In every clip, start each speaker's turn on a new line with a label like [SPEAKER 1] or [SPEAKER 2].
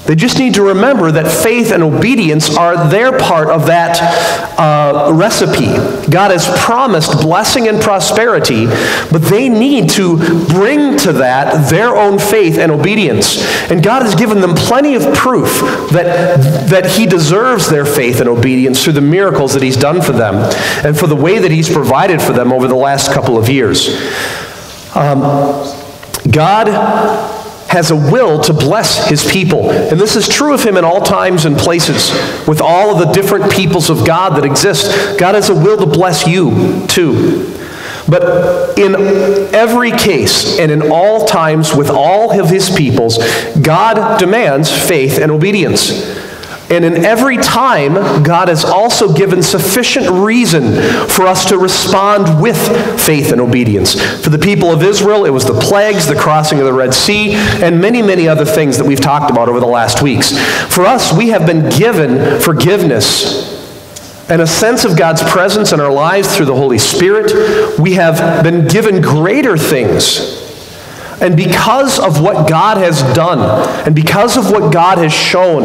[SPEAKER 1] They just need to remember that faith and obedience are their part of that recipe. God has promised blessing and prosperity, but they need to bring to that their own faith and obedience. And God has given them plenty of proof that He deserves their faith and obedience through the miracles that He's done for them and for the way that He's provided for them over the last couple of years. God has a will to bless His people. And this is true of Him in all times and places, with all of the different peoples of God that exist. God has a will to bless you too. But in every case and in all times with all of His peoples, God demands faith and obedience. And in every time, God has also given sufficient reason for us to respond with faith and obedience. For the people of Israel, it was the plagues, the crossing of the Red Sea, and many, many other things that we've talked about over the last weeks. For us, we have been given forgiveness and a sense of God's presence in our lives through the Holy Spirit. We have been given greater things. And because of what God has done, and because of what God has shown,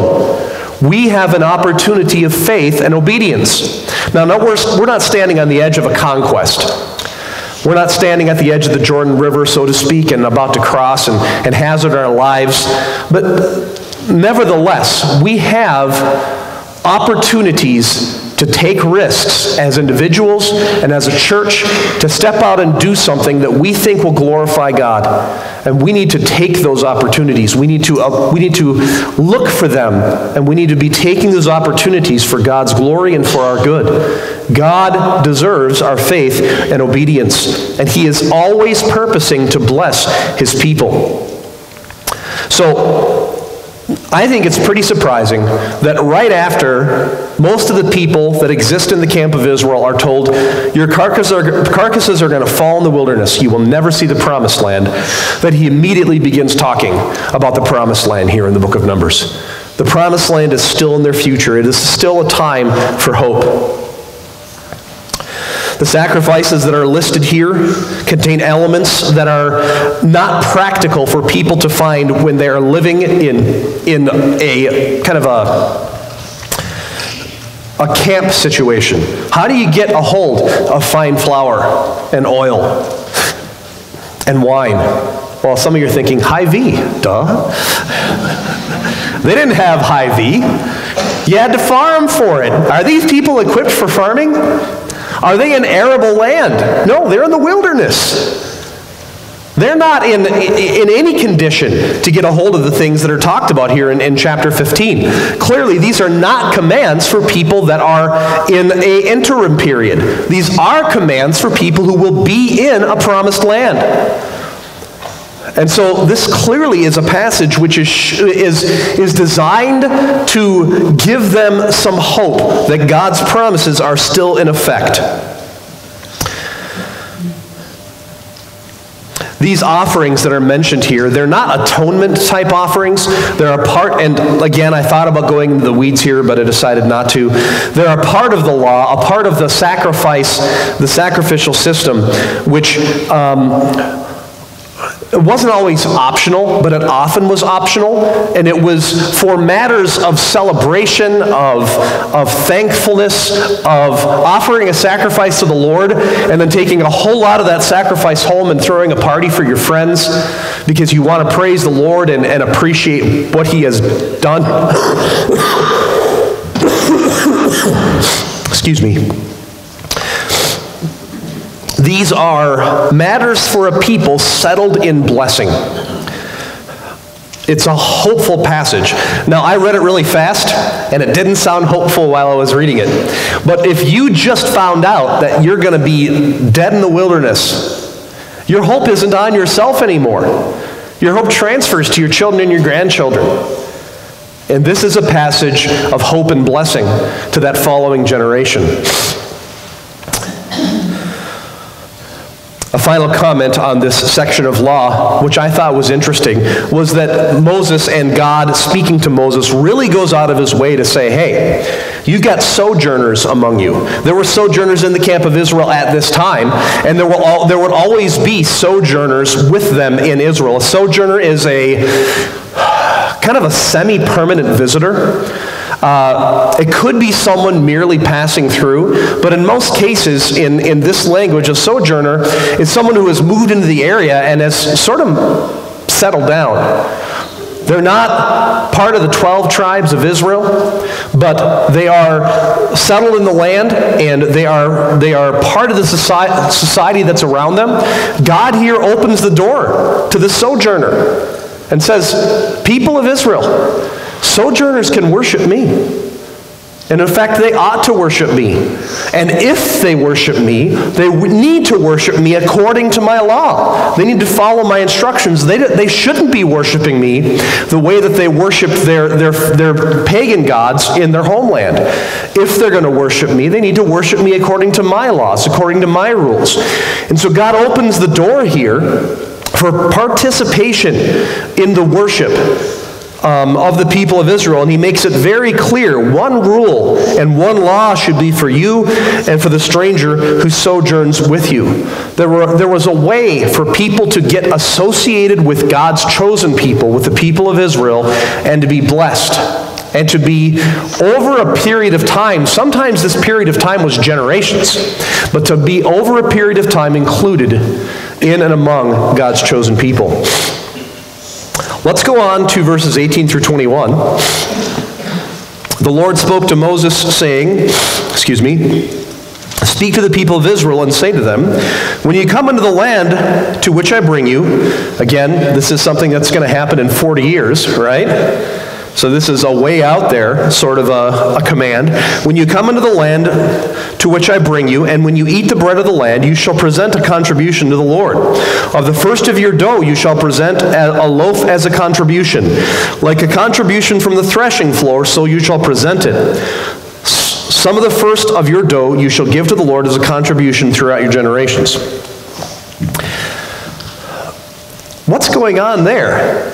[SPEAKER 1] we have an opportunity of faith and obedience. Now, we're not standing on the edge of a conquest. We're not standing at the edge of the Jordan River, so to speak, and about to cross and hazard our lives. But nevertheless, we have opportunities to take risks as individuals and as a church to step out and do something that we think will glorify God. And we need to take those opportunities. We need to look for them, and we need to be taking those opportunities for God's glory and for our good. God deserves our faith and obedience, and He is always purposing to bless His people. So, I think it's pretty surprising that right after most of the people that exist in the camp of Israel are told, your carcasses are going to fall in the wilderness, you will never see the promised land, that He immediately begins talking about the promised land here in the book of Numbers. The promised land is still in their future. It is still a time for hope. The sacrifices that are listed here contain elements that are not practical for people to find when they are living in a kind of a camp situation. How do you get a hold of fine flour and oil and wine? Well, some of you are thinking, Hy-Vee, duh. They didn't have Hy-Vee. You had to farm for it. Are these people equipped for farming? Are they in arable land? No, they're in the wilderness. They're not in any condition to get a hold of the things that are talked about here in chapter 15. Clearly, these are not commands for people that are in an interim period. These are commands for people who will be in a promised land. And so this clearly is a passage which is designed to give them some hope that God's promises are still in effect. These offerings that are mentioned here, they're not atonement-type offerings. They're a part, and again, I thought about going into the weeds here, but I decided not to. They're a part of the law, a part of the sacrifice, the sacrificial system, which it wasn't always optional, but it often was optional, and it was for matters of celebration, of thankfulness, of offering a sacrifice to the Lord, and then taking a whole lot of that sacrifice home and throwing a party for your friends because you want to praise the Lord and appreciate what He has done. Excuse me. These are matters for a people settled in blessing. It's a hopeful passage. Now, I read it really fast, and it didn't sound hopeful while I was reading it. But if you just found out that you're going to be dead in the wilderness, your hope isn't on yourself anymore. Your hope transfers to your children and your grandchildren. And this is a passage of hope and blessing to that following generation. A final comment on this section of law, which I thought was interesting, was that Moses and God speaking to Moses really goes out of His way to say, hey, you've got sojourners among you. There were sojourners in the camp of Israel at this time, and there would always be sojourners with them in Israel. A sojourner is a kind of a semi-permanent visitor. It could be someone merely passing through, but in most cases, in this language, a sojourner is someone who has moved into the area and has sort of settled down. They're not part of the 12 tribes of Israel, but they are settled in the land, and they are part of the society that's around them. God here opens the door to the sojourner and says, people of Israel, sojourners can worship me. And in fact, they ought to worship me. And if they worship me, they need to worship me according to my law. They need to follow my instructions. They shouldn't be worshiping me the way that they worshiped their pagan gods in their homeland. If they're going to worship me, they need to worship me according to my laws, according to my rules. And so God opens the door here for participation in the worship of the people of Israel, and he makes it very clear. One rule and one law should be for you and for the stranger who sojourns with you. There was a way for people to get associated with God's chosen people, with the people of Israel, and to be blessed. And to be over a period of time, sometimes this period of time was generations, but to be over a period of time included in and among God's chosen people. Let's go on to verses 18 through 21. The Lord spoke to Moses, saying, speak to the people of Israel and say to them, when you come into the land to which I bring you, again, this is something that's going to happen in 40 years, right? So this is a way out there, sort of a command. When you come into the land to which I bring you, and when you eat the bread of the land, you shall present a contribution to the Lord. Of the first of your dough you shall present a loaf as a contribution. Like a contribution from the threshing floor, so you shall present it. Some of the first of your dough you shall give to the Lord as a contribution throughout your generations. What's going on there?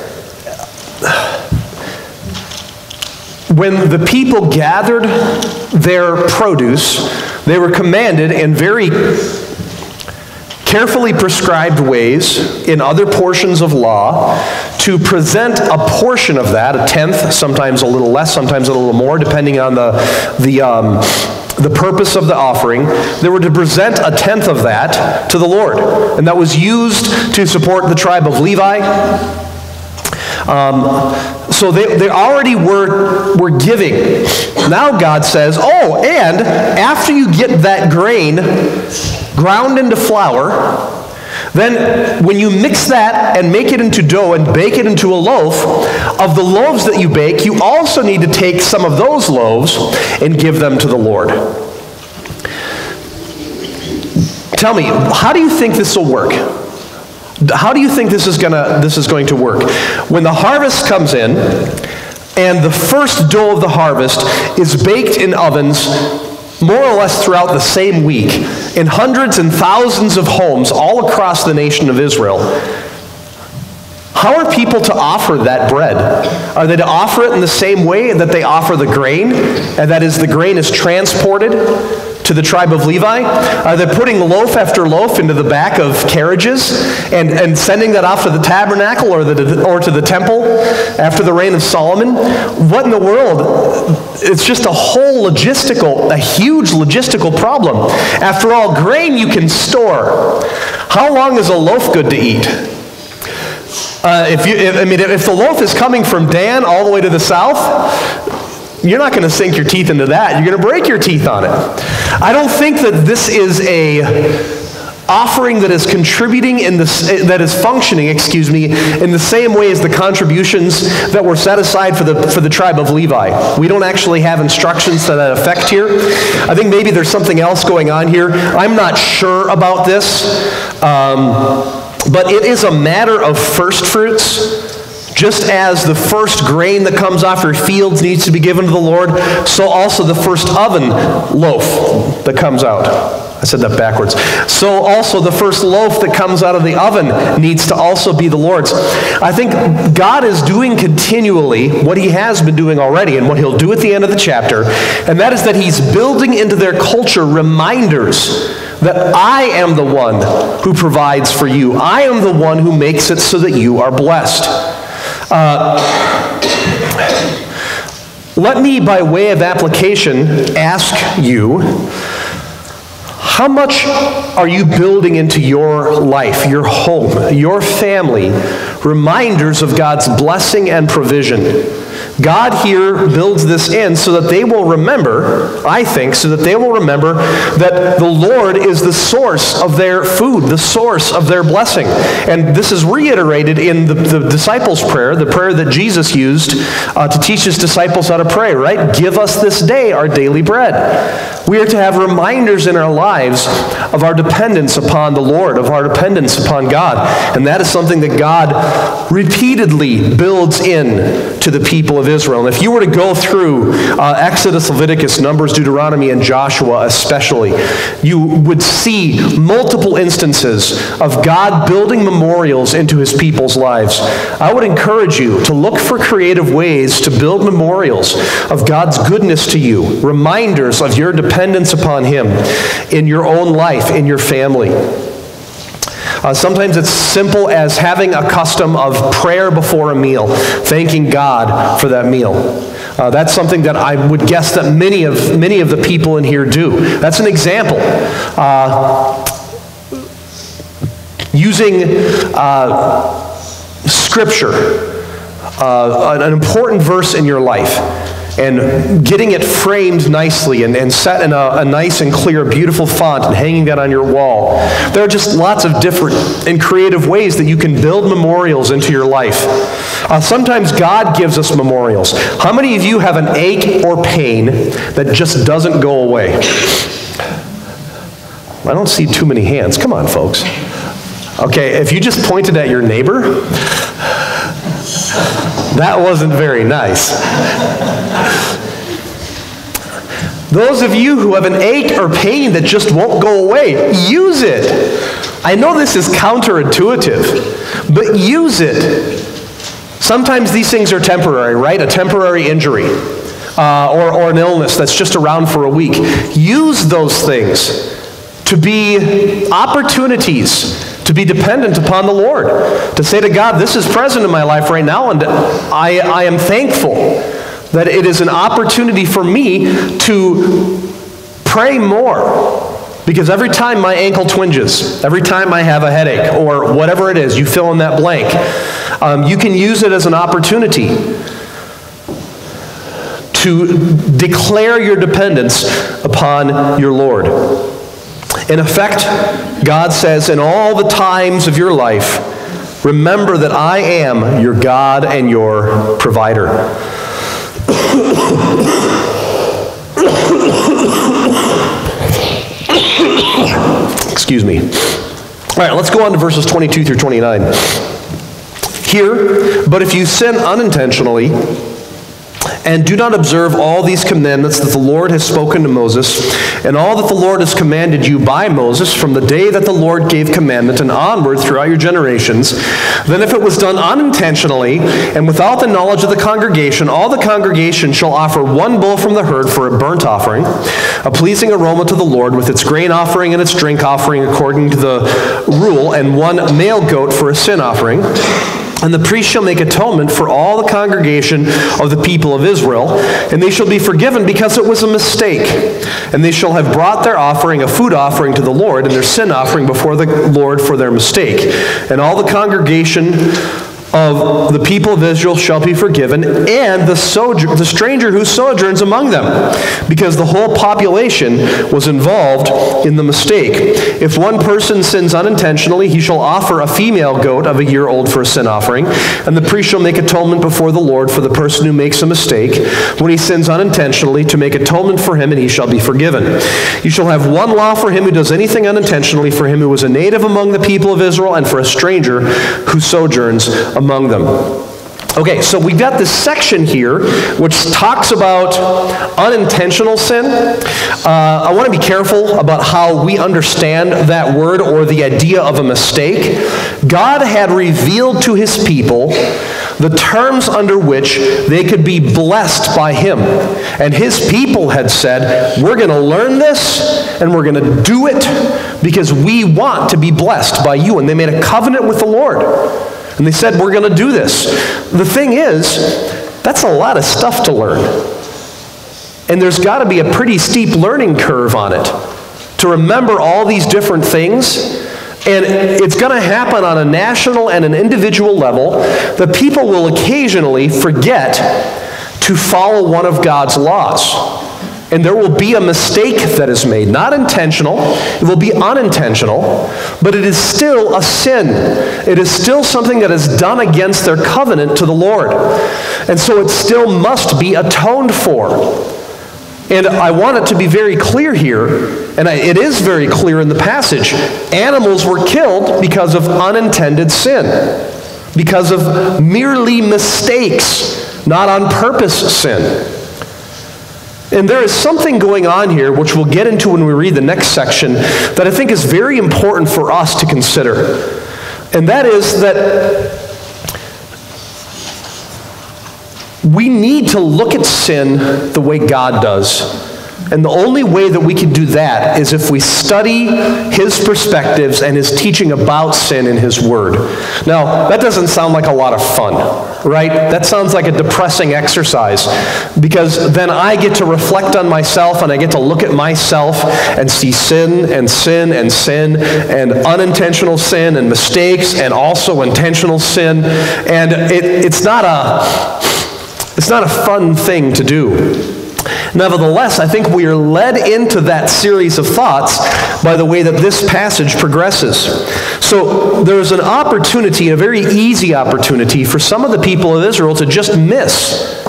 [SPEAKER 1] When the people gathered their produce, they were commanded in very carefully prescribed ways in other portions of law to present a portion of that, a tenth, sometimes a little less, sometimes a little more, depending on the purpose of the offering. They were to present a tenth of that to the Lord, and that was used to support the tribe of Levi. So they already were giving. Now God says, oh, and after you get that grain ground into flour, then when you mix that and make it into dough and bake it into a loaf, of the loaves that you bake, you also need to take some of those loaves and give them to the Lord. Tell me, how do you think this will work? How do you think this is going to work? When the harvest comes in, and the first dough of the harvest is baked in ovens more or less throughout the same week, in hundreds and thousands of homes all across the nation of Israel, how are people to offer that bread? Are they to offer it in the same way that they offer the grain? And that is, the grain is transported to the tribe of Levi? Are they putting loaf after loaf into the back of carriages and sending that off to the tabernacle or to the temple after the reign of Solomon? What in the world? It's just a huge logistical problem. After all, grain you can store. How long is a loaf good to eat? If the loaf is coming from Dan all the way to the south, you're not going to sink your teeth into that. You're going to break your teeth on it. I don't think that this is a offering that is contributing that is functioning, in the same way as the contributions that were set aside for the tribe of Levi. We don't actually have instructions to that effect here. I think maybe there's something else going on here. I'm not sure about this, but it is a matter of first fruits. Just as the first grain that comes off your fields needs to be given to the Lord, so also the first oven loaf that comes out. I said that backwards. So also the first loaf that comes out of the oven needs to also be the Lord's. I think God is doing continually what he has been doing already and what he'll do at the end of the chapter, and that is that he's building into their culture reminders that I am the one who provides for you. I am the one who makes it so that you are blessed. Let me, by way of application, ask you, how much are you building into your life, your home, your family, reminders of God's blessing and provision? God here builds this in so that they will remember, I think, so that they will remember that the Lord is the source of their food, the source of their blessing. And this is reiterated in the disciples' prayer, the prayer that Jesus used to teach his disciples how to pray, right? Give us this day our daily bread. We are to have reminders in our lives of our dependence upon the Lord, of our dependence upon God. And that is something that God repeatedly builds in to the people of Israel. And if you were to go through Exodus, Leviticus, Numbers, Deuteronomy, and Joshua especially, you would see multiple instances of God building memorials into his people's lives. I would encourage you to look for creative ways to build memorials of God's goodness to you, reminders of your dependence upon him in your own life, in your family. Sometimes it's simple as having a custom of prayer before a meal, thanking God for that meal. That's something that I would guess that many of the people in here do. That's an example. Using Scripture, an important verse in your life, and getting it framed nicely and set in a nice and clear, beautiful font and hanging that on your wall. There are just lots of different and creative ways that you can build memorials into your life. Sometimes God gives us memorials. How many of you have an ache or pain that just doesn't go away? I don't see too many hands. Come on, folks. Okay, if you just pointed at your neighbor, that wasn't very nice. Those of you who have an ache or pain that just won't go away, use it. I know this is counterintuitive, but use it. Sometimes these things are temporary, right? A temporary injury or an illness that's just around for a week. Use those things to be opportunities to be dependent upon the Lord, to say to God, this is present in my life right now, and I am thankful that it is an opportunity for me to pray more. Because every time my ankle twinges, every time I have a headache, or whatever it is, you fill in that blank, you can use it as an opportunity to declare your dependence upon your Lord. In effect, God says, in all the times of your life, remember that I am your God and your provider. Excuse me. All right, let's go on to verses 22 through 29. Here, but if you sin unintentionally, and do not observe all these commandments that the Lord has spoken to Moses, and all that the Lord has commanded you by Moses from the day that the Lord gave commandment and onward throughout your generations, then if it was done unintentionally and without the knowledge of the congregation, all the congregation shall offer one bull from the herd for a burnt offering, a pleasing aroma to the Lord, with its grain offering and its drink offering according to the rule, and one male goat for a sin offering. And the priest shall make atonement for all the congregation of the people of Israel, and they shall be forgiven because it was a mistake. And they shall have brought their offering, a food offering to the Lord, and their sin offering before the Lord for their mistake. And all the congregation of the people of Israel shall be forgiven, and the stranger who sojourns among them, because the whole population was involved in the mistake. If one person sins unintentionally, he shall offer a female goat of a year old for a sin offering, and the priest shall make atonement before the Lord for the person who makes a mistake when he sins unintentionally, to make atonement for him, and he shall be forgiven. You shall have one law for him who does anything unintentionally, for him who is a native among the people of Israel, and for a stranger who sojourns among them. Okay, so we've got this section here which talks about unintentional sin. I want to be careful about how we understand that word or the idea of a mistake. God had revealed to his people the terms under which they could be blessed by him. And his people had said, we're going to learn this and we're going to do it because we want to be blessed by you. And they made a covenant with the Lord. And they said, we're going to do this. The thing is, that's a lot of stuff to learn. And there's got to be a pretty steep learning curve on it to remember all these different things. And it's going to happen on a national and an individual level that people will occasionally forget to follow one of God's laws. And there will be a mistake that is made. Not intentional, it will be unintentional, but it is still a sin. It is still something that is done against their covenant to the Lord. And so it still must be atoned for. And I want it to be very clear here, and it is very clear in the passage. Animals were killed because of unintended sin, because of merely mistakes, not on purpose sin. And there is something going on here, which we'll get into when we read the next section, that I think is very important for us to consider. And that is that we need to look at sin the way God does. And the only way that we can do that is if we study His perspectives and His teaching about sin in His Word. Now, that doesn't sound like a lot of fun, right? That sounds like a depressing exercise, because then I get to reflect on myself and I get to look at myself and see sin and sin and sin and unintentional sin and mistakes and also intentional sin. And it's not a fun thing to do. Nevertheless, I think we are led into that series of thoughts by the way that this passage progresses. So there's an opportunity, a very easy opportunity, for some of the people of Israel to just miss,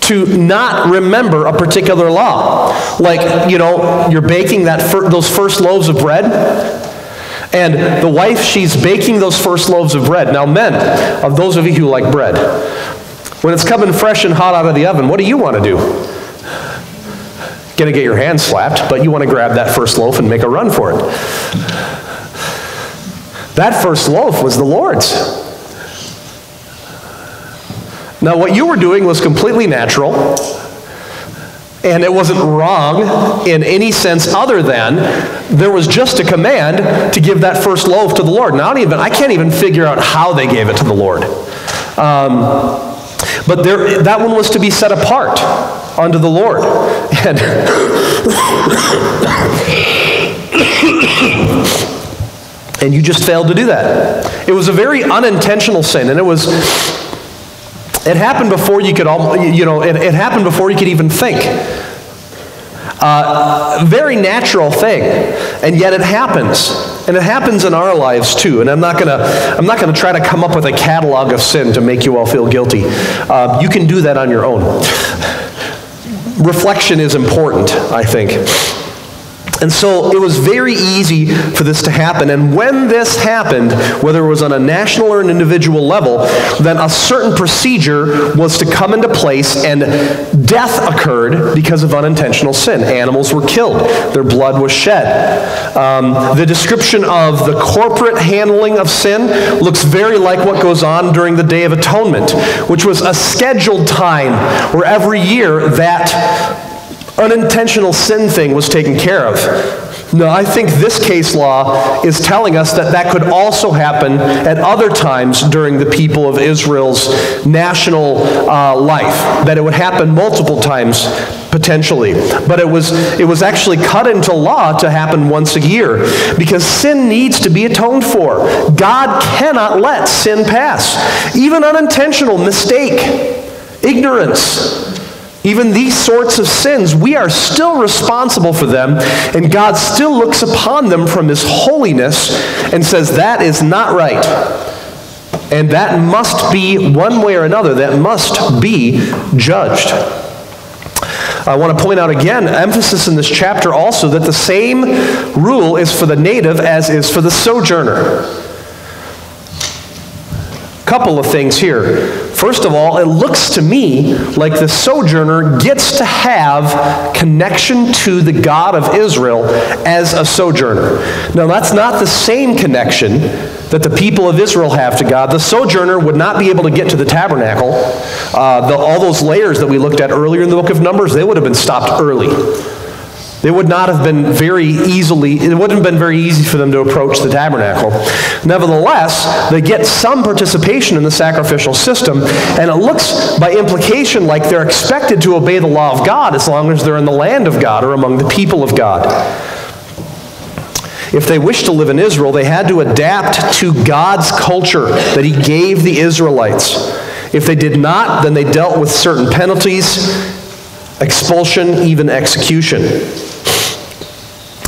[SPEAKER 1] to not remember a particular law. Like, you're baking those first loaves of bread, and the wife, she's baking those first loaves of bread. Now, men, of those of you who like bread, when it's coming fresh and hot out of the oven, what do you want to do? Going to get your hand slapped, but you want to grab that first loaf and make a run for it. That first loaf was the Lord's. Now, what you were doing was completely natural, and it wasn't wrong in any sense other than there was just a command to give that first loaf to the Lord. Now, I can't even figure out how they gave it to the Lord. But that one was to be set apart unto the Lord. And you just failed to do that. It was a very unintentional sin, and it happened before you could, it happened before you could even think. Very natural thing, and yet it happens, and it happens in our lives too. And I'm not gonna try to come up with a catalog of sin to make you all feel guilty. You can do that on your own. Reflection is important, I think. And so it was very easy for this to happen. And when this happened, whether it was on a national or an individual level, then a certain procedure was to come into place, and death occurred because of unintentional sin. Animals were killed. Their blood was shed. The description of the corporate handling of sin looks very like what goes on during the Day of Atonement, which was a scheduled time where every year that unintentional sin thing was taken care of. Now, I think this case law is telling us that could also happen at other times during the people of Israel's national life, that it would happen multiple times potentially. But it was actually cut into law to happen once a year, because sin needs to be atoned for. God cannot let sin pass. Even unintentional mistake, ignorance, even these sorts of sins, we are still responsible for them, and God still looks upon them from His holiness and says that is not right. And that must be, one way or another, that must be judged. I want to point out again, emphasis in this chapter also, that the same rule is for the native as is for the sojourner. Couple of things here. First of all, it looks to me like the sojourner gets to have connection to the God of Israel as a sojourner. Now, that's not the same connection that the people of Israel have to God. The sojourner would not be able to get to the tabernacle. All those layers that we looked at earlier in the book of Numbers, they would have been stopped early. It would not have been it wouldn't have been very easy for them to approach the tabernacle. Nevertheless, they get some participation in the sacrificial system, and it looks by implication like they're expected to obey the law of God as long as they're in the land of God or among the people of God. If they wished to live in Israel, they had to adapt to God's culture that He gave the Israelites. If they did not, then they dealt with certain penalties, expulsion, even execution.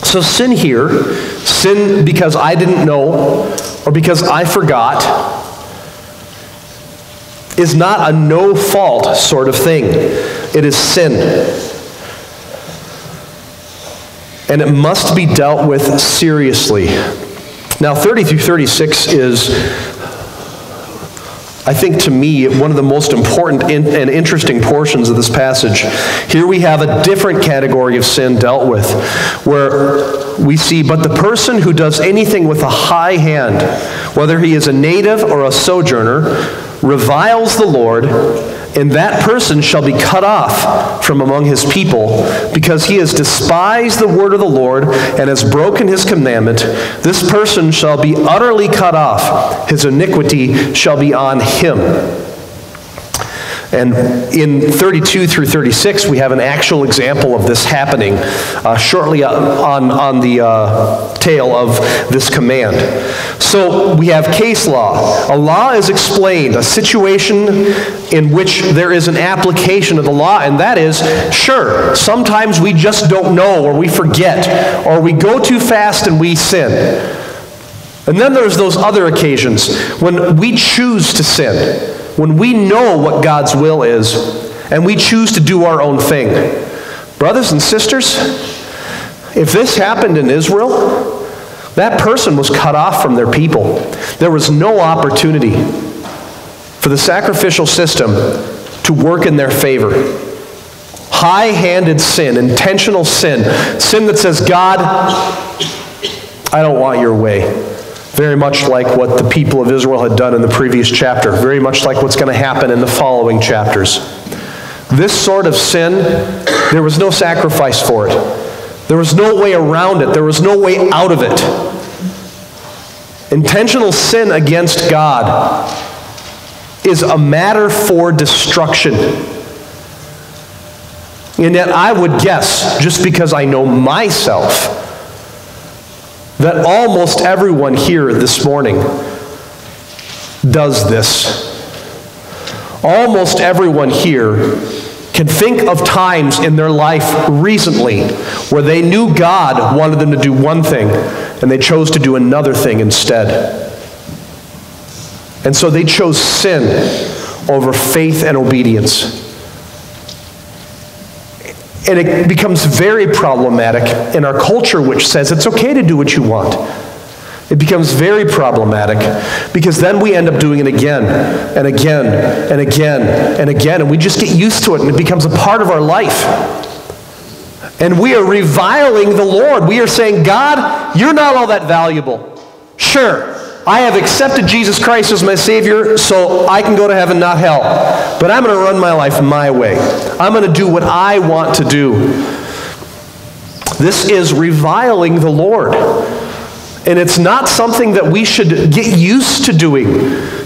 [SPEAKER 1] So sin here, sin because I didn't know or because I forgot, is not a no-fault sort of thing. It is sin. And it must be dealt with seriously. Now, 30 through 36 is, I think to me, one of the most important and interesting portions of this passage. Here we have a different category of sin dealt with, where we see, but the person who does anything with a high hand, whether he is a native or a sojourner, reviles the Lord, and that person shall be cut off from among his people, because he has despised the word of the Lord and has broken his commandment. This person shall be utterly cut off. His iniquity shall be on him. And in 32 through 36, we have an actual example of this happening shortly on the tail of this command. So we have case law. A law is explained, a situation in which there is an application of the law, and that is, sure, sometimes we just don't know, or we forget, or we go too fast and we sin. And then there's those other occasions when we choose to sin, when we know what God's will is, and we choose to do our own thing. Brothers and sisters, if this happened in Israel, that person was cut off from their people. There was no opportunity for the sacrificial system to work in their favor. High-handed sin, intentional sin, sin that says, God, I don't want your way. Very much like what the people of Israel had done in the previous chapter. Very much like what's going to happen in the following chapters. This sort of sin, there was no sacrifice for it. There was no way around it. There was no way out of it. Intentional sin against God is a matter for destruction. And yet I would guess, just because I know myself, that almost everyone here this morning does this. Almost everyone here can think of times in their life recently where they knew God wanted them to do one thing and they chose to do another thing instead. And so they chose sin over faith and obedience. And it becomes very problematic in our culture, which says it's okay to do what you want. It becomes very problematic because then we end up doing it again and again and again and again, and we just get used to it, and it becomes a part of our life. And we are reviling the Lord. We are saying, God, you're not all that valuable. Sure, I have accepted Jesus Christ as my Savior, so I can go to heaven, not hell. But I'm going to run my life my way. I'm going to do what I want to do. This is reviling the Lord. And it's not something that we should get used to doing.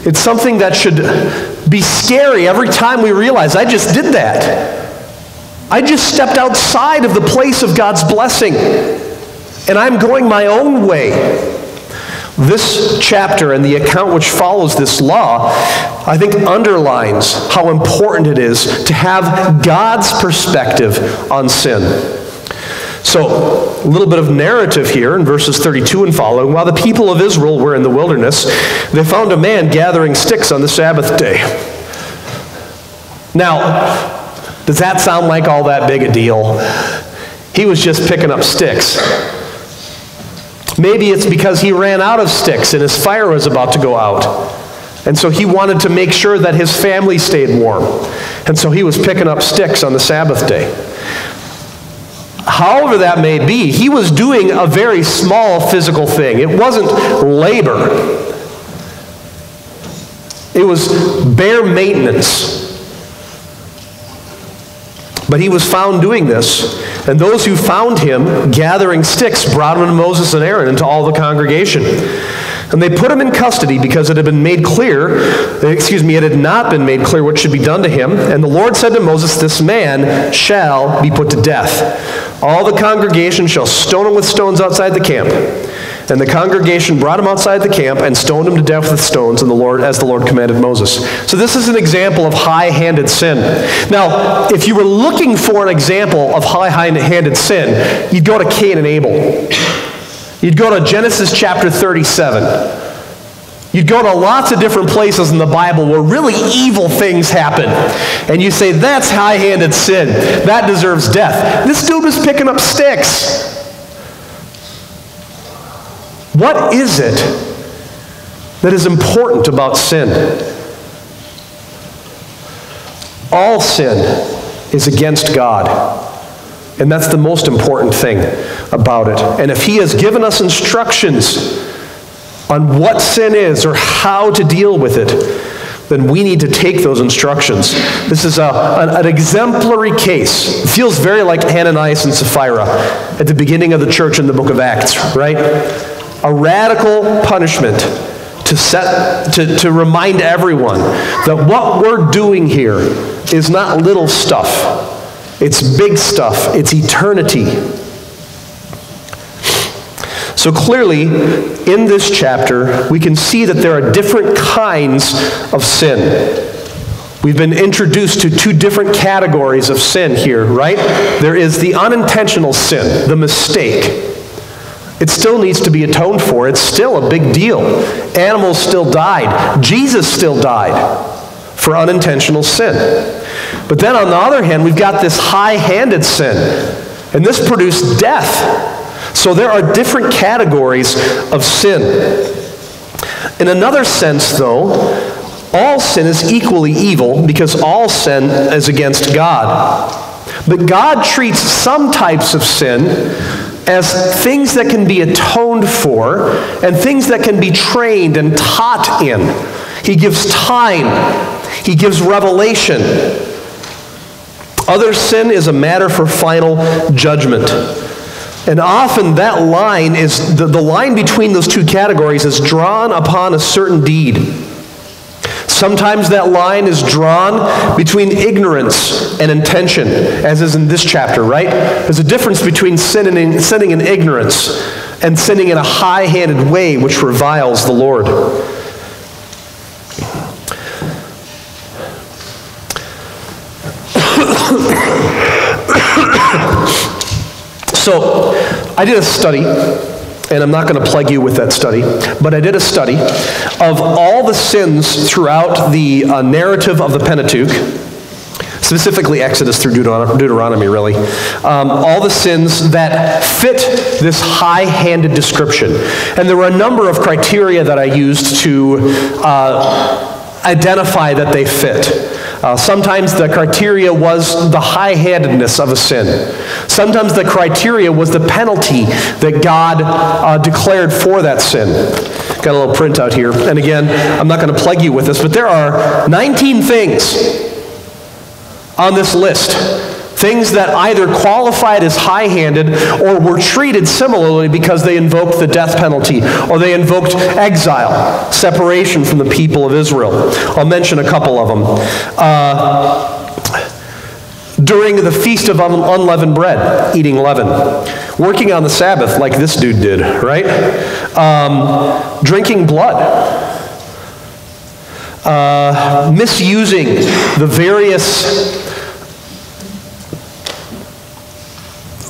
[SPEAKER 1] It's something that should be scary every time we realize, I just did that. I just stepped outside of the place of God's blessing. And I'm going my own way. This chapter and the account which follows this law, I think, underlines how important it is to have God's perspective on sin. So, a little bit of narrative here in verses 32 and following. While the people of Israel were in the wilderness, they found a man gathering sticks on the Sabbath day. Now, does that sound like all that big a deal? He was just picking up sticks. Maybe it's because he ran out of sticks and his fire was about to go out. And so he wanted to make sure that his family stayed warm. And so he was picking up sticks on the Sabbath day. However that may be, he was doing a very small physical thing. It wasn't labor. It was bare maintenance. But he was found doing this. And those who found him gathering sticks brought him to Moses and Aaron and to all the congregation. And they put him in custody because it had not been made clear what should be done to him. And the Lord said to Moses, "This man shall be put to death. All the congregation shall stone him with stones outside the camp." And the congregation brought him outside the camp and stoned him to death with stones, and as the Lord commanded Moses. So this is an example of high-handed sin. Now, if you were looking for an example of high-handed sin, you'd go to Cain and Abel. You'd go to Genesis chapter 37. You'd go to lots of different places in the Bible where really evil things happen. And you say, that's high-handed sin. That deserves death. This dude was picking up sticks. What is it that is important about sin? All sin is against God. And that's the most important thing about it. And if he has given us instructions on what sin is or how to deal with it, then we need to take those instructions. This is an exemplary case. It feels very like Ananias and Sapphira at the beginning of the church in the book of Acts, right? A radical punishment to remind everyone that what we're doing here is not little stuff. It's big stuff. It's eternity. So clearly, in this chapter, we can see that there are different kinds of sin. We've been introduced to two different categories of sin here, right? There is the unintentional sin, the mistake. It still needs to be atoned for. It's still a big deal. Animals still died. Jesus still died for unintentional sin. But then on the other hand, we've got this high-handed sin. And this produced death. So there are different categories of sin. In another sense, though, all sin is equally evil because all sin is against God. But God treats some types of sin as things that can be atoned for and things that can be trained and taught in. He gives time. He gives revelation. Other sin is a matter for final judgment. And often that line is, the line between those two categories is drawn upon a certain deed. Sometimes that line is drawn between ignorance and intention, as is in this chapter, right? There's a difference between sinning in ignorance and sinning in a high-handed way which reviles the Lord. So, I did a study, and I'm not going to plague you with that study, but I did a study of all the sins throughout the narrative of the Pentateuch, specifically Exodus through Deuteronomy, really. All the sins that fit this high-handed description. And there were a number of criteria that I used to identify that they fit. Sometimes the criteria was the high-handedness of a sin. Sometimes the criteria was the penalty that God declared for that sin. Got a little printout here. And again, I'm not going to plague you with this, but there are 19 things on this list. Things that either qualified as high-handed or were treated similarly because they invoked the death penalty or they invoked exile, separation from the people of Israel. I'll mention a couple of them. During the Feast of Unleavened Bread, eating leaven. Working on the Sabbath like this dude did, right? Drinking blood. Misusing the various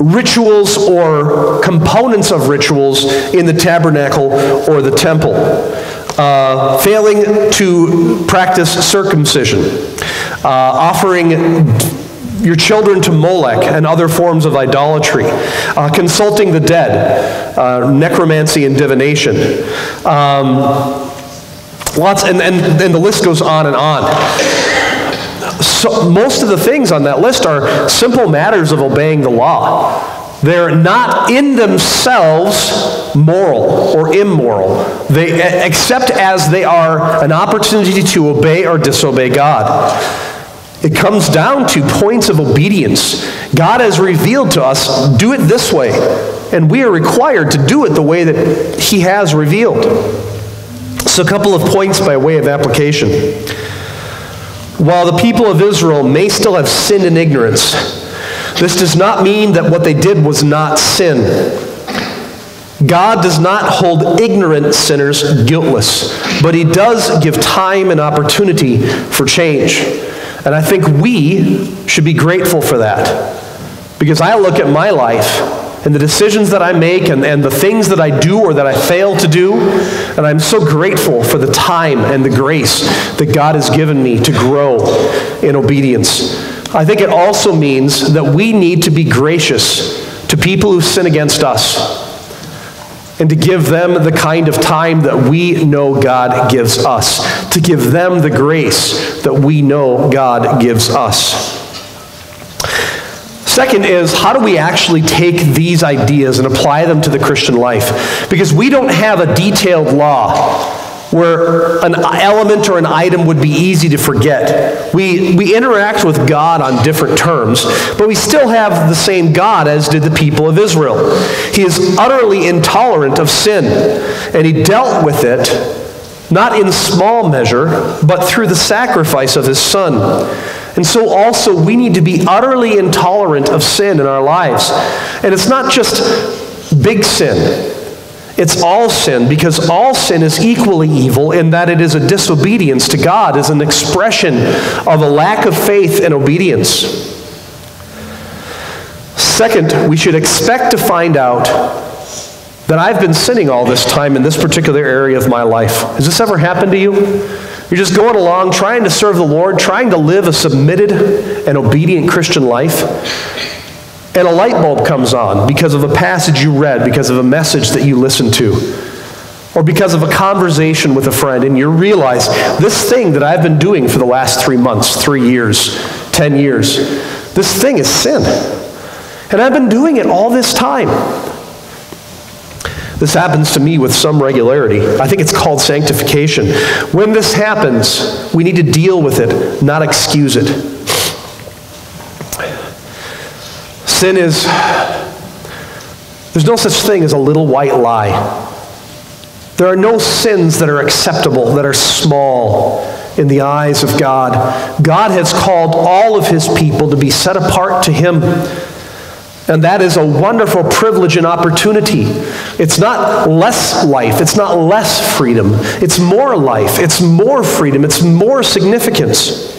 [SPEAKER 1] rituals or components of rituals in the tabernacle or the temple. Failing to practice circumcision. Offering your children to Molech and other forms of idolatry. Consulting the dead. Necromancy and divination. Lots, and the list goes on and on. So most of the things on that list are simple matters of obeying the law. They're not in themselves moral or immoral, except as they are an opportunity to obey or disobey God. It comes down to points of obedience. God has revealed to us, do it this way. And we are required to do it the way that he has revealed. So a couple of points by way of application. While the people of Israel may still have sinned in ignorance, this does not mean that what they did was not sin. God does not hold ignorant sinners guiltless, but he does give time and opportunity for change. And I think we should be grateful for that. Because I look at my life and the decisions that I make and the things that I do or that I fail to do, and I'm so grateful for the time and the grace that God has given me to grow in obedience. I think it also means that we need to be gracious to people who sin against us, and to give them the kind of time that we know God gives us, to give them the grace that we know God gives us. Second is, how do we actually take these ideas and apply them to the Christian life? Because we don't have a detailed law where an element or an item would be easy to forget. We interact with God on different terms, but we still have the same God as did the people of Israel. He is utterly intolerant of sin, and he dealt with it not in small measure, but through the sacrifice of his Son. And so also we need to be utterly intolerant of sin in our lives. And it's not just big sin. It's all sin, because all sin is equally evil in that it is a disobedience to God, is an expression of a lack of faith and obedience. Second, we should expect to find out that I've been sinning all this time in this particular area of my life. Has this ever happened to you? You're just going along, trying to serve the Lord, trying to live a submitted and obedient Christian life, and a light bulb comes on because of a passage you read, because of a message that you listened to, or because of a conversation with a friend, and you realize this thing that I've been doing for the last 3 months, 3 years, 10 years, this thing is sin. And I've been doing it all this time. This happens to me with some regularity. I think it's called sanctification. When this happens, we need to deal with it, not excuse it. Sin is, there's no such thing as a little white lie. There are no sins that are acceptable, that are small in the eyes of God. God has called all of his people to be set apart to him. And that is a wonderful privilege and opportunity. It's not less life. It's not less freedom. It's more life. It's more freedom. It's more significance.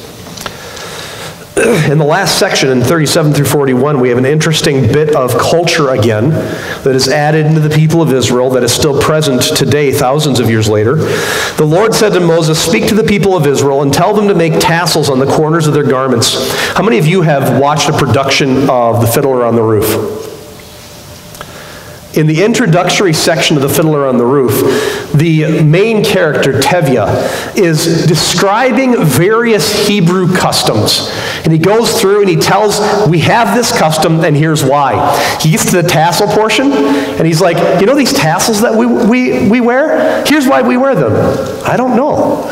[SPEAKER 1] In the last section, in 37 through 41, we have an interesting bit of culture again that is added into the people of Israel that is still present today, thousands of years later. The Lord said to Moses, "Speak to the people of Israel and tell them to make tassels on the corners of their garments." How many of you have watched a production of The Fiddler on the Roof? In the introductory section of The Fiddler on the Roof, the main character, Tevye, is describing various Hebrew customs. And he goes through and he tells, we have this custom and here's why. He gets to the tassel portion and he's like, you know these tassels that we wear? Here's why we wear them. I don't know.